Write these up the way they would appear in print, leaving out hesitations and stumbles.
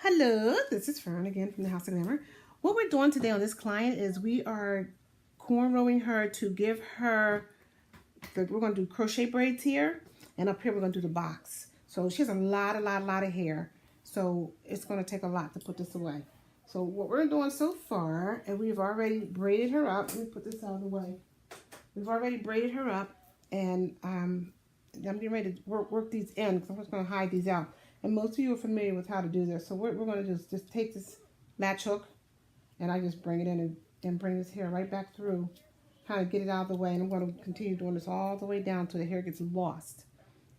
Hello, this is Fern again from the House of Glamour. What we're doing today on this client is we are cornrowing her to give her, we're going to do crochet braids here, and up here we're going to do the box. So she has a lot of hair, so it's going to take a lot to put this away. So what we're doing so far, and we've already braided her up. Let me put this out of the way. We've already braided her up, and I'm getting ready to work these in because I'm just going to hide these out. And most of you are familiar with how to do this. So what we're going to do is just take this latch hook, and I just bring it in and bring this hair right back through, kind of get it out of the way. And I'm going to continue doing this all the way down until the hair gets lost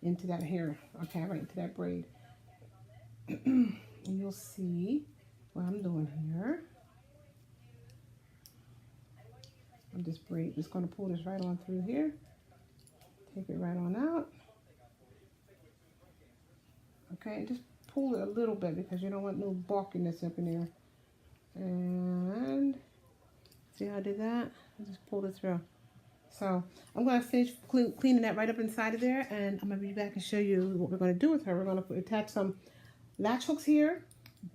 into that hair, okay, right into that braid. And you'll see what I'm doing here. I'm just going to pull this right on through here. Take it right on out. Okay, and just pull it a little bit because you don't want no bulkiness up in there. And see how I did that? I just pulled it through. So I'm going to finish cleaning that right up inside of there, and I'm going to be back and show you what we're going to do with her. We're going to attach some latch hooks here,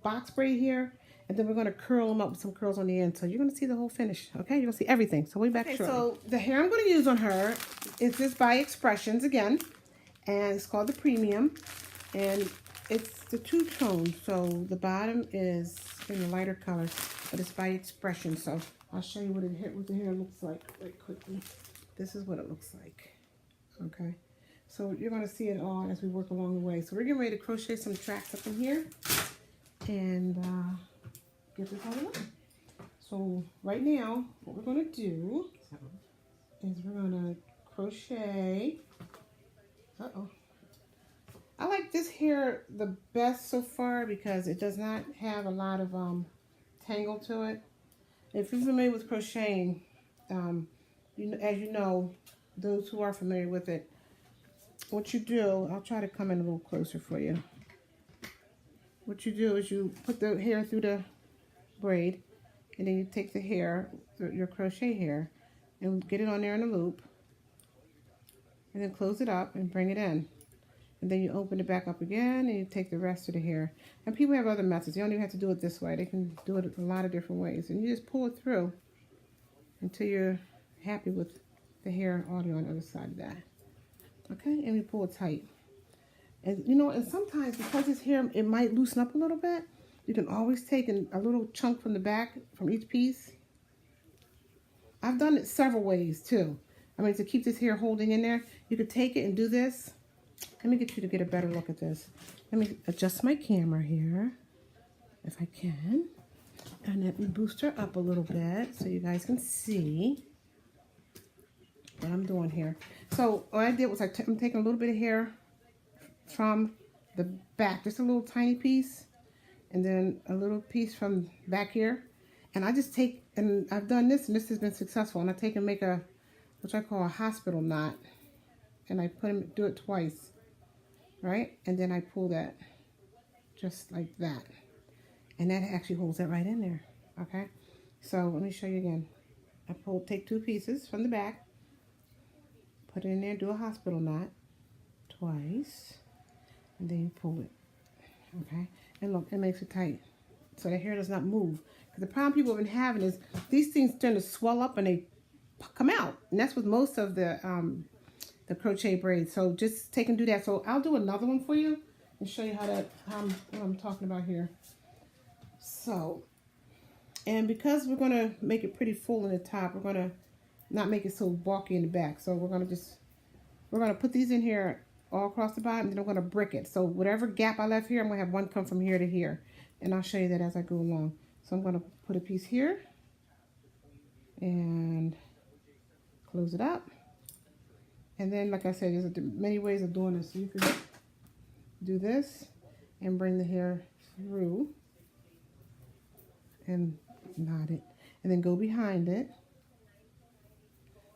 box braid here, and then we're going to curl them up with some curls on the end. So you're going to see the whole finish, okay? You're going to see everything. So we'll be back shortly. So the hair I'm going to use on her is this by Expressions again, and it's called the Premium. And it's the two tones, so the bottom is in a lighter color, but it's by Expression. So I'll show you what the hair looks like very quickly. This is what it looks like. Okay, so you're going to see it all as we work along the way. So we're getting ready to crochet some tracks up in here and get this all done. So right now, what we're going to do is we're going to crochet. I like this hair the best so far because it does not have a lot of tangle to it. If you're familiar with crocheting, as you know, those who are familiar with it, what you do, I'll try to come in a little closer for you. What you do is you put the hair through the braid, and then you take the hair, your crochet hair, and get it on there in a loop, and then close it up and bring it in. And then you open it back up again, and you take the rest of the hair. And people have other methods. You don't even have to do it this way. They can do it a lot of different ways. And you just pull it through until you're happy with the hair already on the other side of that. Okay? And we pull it tight. And you know, and sometimes because this hair, it might loosen up a little bit, you can always take a little chunk from the back, from each piece. I've done it several ways too. I mean, to keep this hair holding in there, you could take it and do this. Let me get you to get a better look at this. Let me adjust my camera here, if I can. And let me boost her up a little bit so you guys can see what I'm doing here. So what I did was I'm taking a little bit of hair from the back, just a little tiny piece, and then a little piece from back here. And I just take, and I've done this, and this has been successful. And I take and make which I call a hospital knot. And I do it twice. Right? And then I pull that just like that. And that actually holds it right in there. Okay? So let me show you again. Take two pieces from the back, put it in there, do a hospital knot twice, and then you pull it. Okay? And look, it makes it tight. So the hair does not move. Because the problem people have been having is these things tend to swell up and they come out. And that's with most of the crochet braids. So just take and do that. So I'll do another one for you and show you what I'm talking about here. So, and because we're going to make it pretty full in the top, we're going to not make it so bulky in the back. So we're going to put these in here all across the bottom, and then I'm going to brick it. So whatever gap I left here, I'm going to have one come from here to here. And I'll show you that as I go along. So I'm going to put a piece here and close it up. And then, like I said, there's many ways of doing this. So you can do this and bring the hair through and knot it. And then go behind it.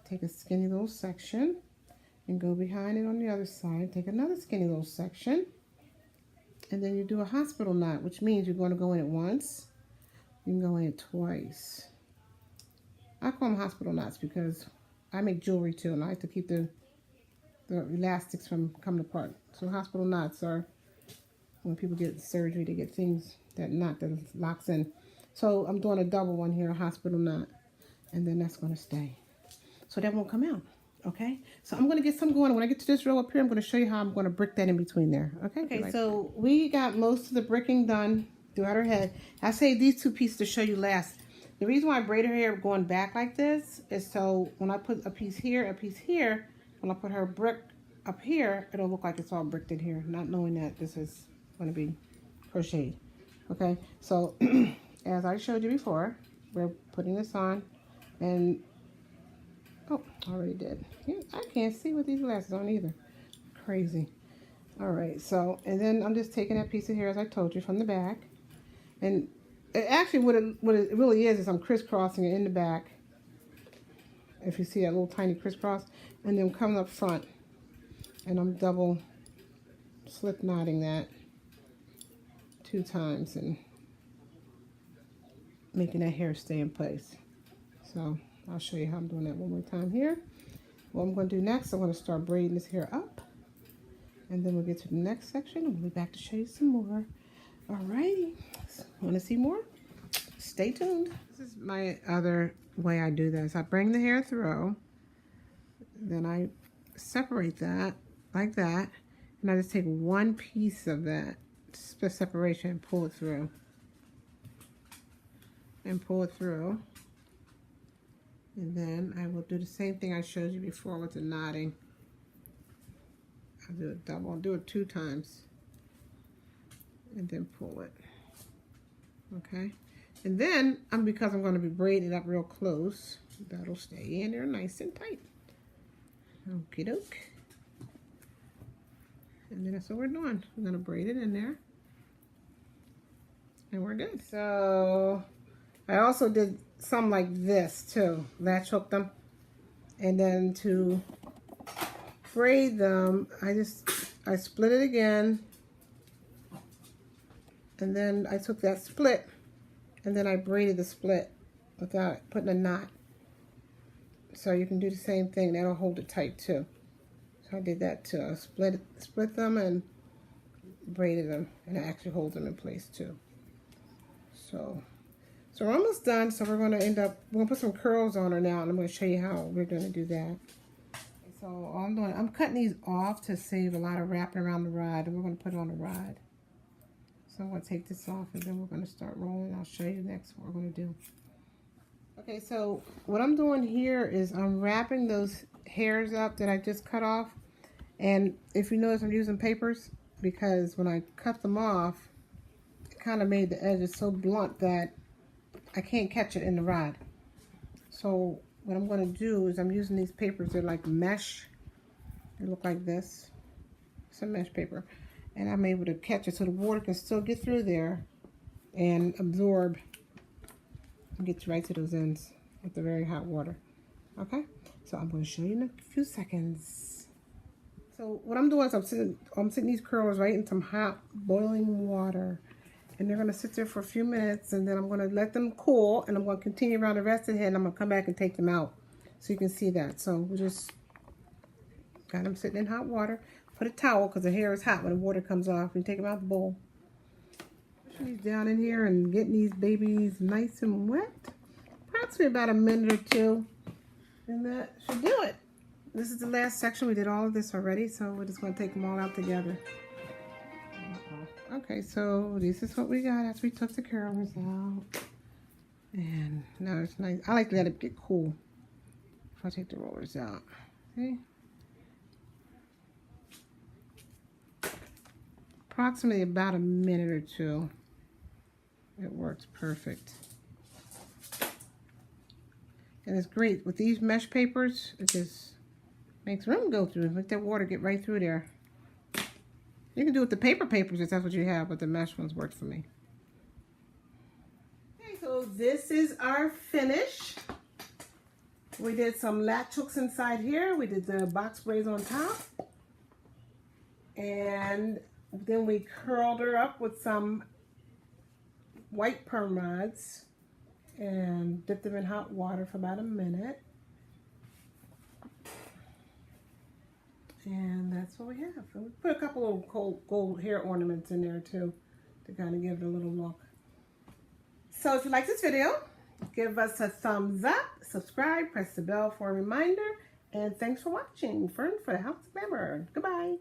Take a skinny little section and go behind it on the other side. Take another skinny little section. And then you do a hospital knot, which means you're going to go in it once. You can go in it twice. I call them hospital knots because I make jewelry too, and I like to keep the elastics from coming apart. So hospital knots are when people get surgery, they get things that locks in. So I'm doing a double one here, a hospital knot, and then that's going to stay. So that won't come out. Okay, so I'm going to get some going. When I get to this row up here, I'm going to show you how I'm going to brick that in between there. Okay, so we got most of the bricking done throughout her head. I saved these two pieces to show you last. The reason why I braid her hair going back like this is so when I put a piece here, when I put her brick up here, it'll look like it's all bricked in here, not knowing that this is going to be crocheted. Okay, so as I showed you before, we're putting this on, and oh, I already did. I can't see with these glasses on either. Crazy. All right, so, and then I'm just taking that piece of hair, as I told you, from the back. And actually, what it really is I'm crisscrossing it in the back. If you see that little tiny crisscross. And then coming up front. And I'm double slip knotting that 2 times and making that hair stay in place. So I'll show you how I'm doing that one more time here. What I'm going to do next, I'm going to start braiding this hair up. And then we'll get to the next section. And we'll be back to show you some more. Alrighty. Want to see more? Stay tuned. This is my other way I do this. I bring the hair through. Then I separate that like that. And I just take one piece of that separation and pull it through. And pull it through. And then I will do the same thing I showed you before with the knotting. I'll do it double. I'll do it 2 times. And then pull it. Okay. And then, because I'm going to be braiding it up real close, that'll stay in there nice and tight. Okie doke. And then that's what we're doing. I'm going to braid it in there. And we're good. So, I also did some like this too. Latch hooked them. And then to braid them, I split it again. And then I took that split and then I braided the split without putting a knot. So you can do the same thing. That'll hold it tight too. So I did that too. I split them and braided them, and it actually holds them in place too. So we're almost done. So we're going to put some curls on her now, and I'm going to show you how we're going to do that. So all I'm cutting these off to save a lot of wrapping around the rod, and we're going to put it on the rod. So I'm going to take this off, and then we're going to start rolling. I'll show you next what we're going to do. Okay, so what I'm doing here is I'm wrapping those hairs up that I just cut off. And if you notice, I'm using papers because when I cut them off, it kind of made the edges so blunt that I can't catch it in the rod. So what I'm going to do is I'm using these papers. They're like mesh. They look like this. Some mesh paper. And I'm able to catch it so the water can still get through there and absorb and get right to those ends with the very hot water. Okay? So I'm going to show you in a few seconds. So what I'm doing is I'm sitting these curls right in some hot boiling water. And they're going to sit there for a few minutes, and then I'm going to let them cool, and I'm going to continue around the rest of the head, and I'm going to come back and take them out so you can see that. So we just got them sitting in hot water. Put a towel because the hair is hot when the water comes off. You take them out the bowl. Pushing these down in here and getting these babies nice and wet. Approximately about a minute or 2. And that should do it. This is the last section. We did all of this already, so we're just going to take them all out together. Okay, so this is what we got after we took the curlers out. And now it's nice. I like to let it get cool before I take the rollers out. See? Approximately about a minute or 2. It works perfect. And it's great. With these mesh papers, it just makes room go through. Let that water get right through there. You can do it with the paper papers if that's what you have, but the mesh ones work for me. Okay, so this is our finish. We did some latch hooks inside here. We did the box braids on top. And then we curled her up with some white perm rods and dipped them in hot water for about a minute. And that's what we have. And we put a couple of gold hair ornaments in there too to kind of give it a little look. So if you like this video, give us a thumbs up, subscribe, press the bell for a reminder, and thanks for watching. Fern for the House of Glamour. Goodbye.